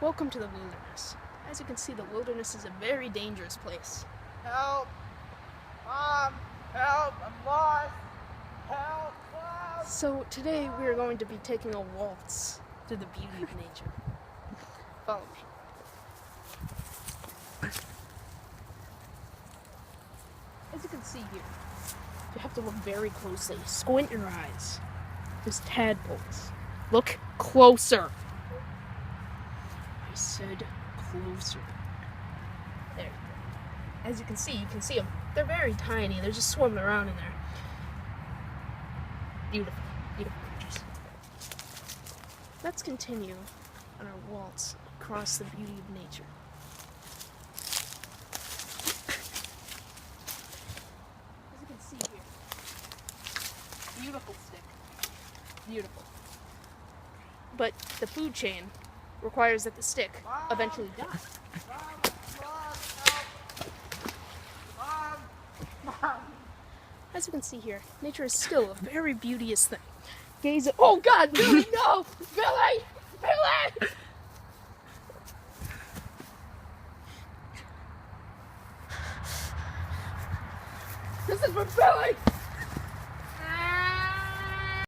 Welcome to the wilderness. As you can see, the wilderness is a very dangerous place. Help! Mom! Help! I'm lost! Help! Mom! So today we are going to be taking a waltz through the beauty of nature. Follow me. As you can see here, you have to look very closely. Squint your eyes. There's tadpoles. Look closer. I said closer. There you go. As you can see them. They're very tiny. They're just swimming around in there. Beautiful, beautiful creatures. Let's continue on our waltz across the beauty of nature. As you can see here, beautiful stick. Beautiful. But the food chain requires that the stick eventually die. As you can see here, nature is still a very beauteous thing. Gaze at— oh God, Billy, no! Billy! Billy! This is for Billy!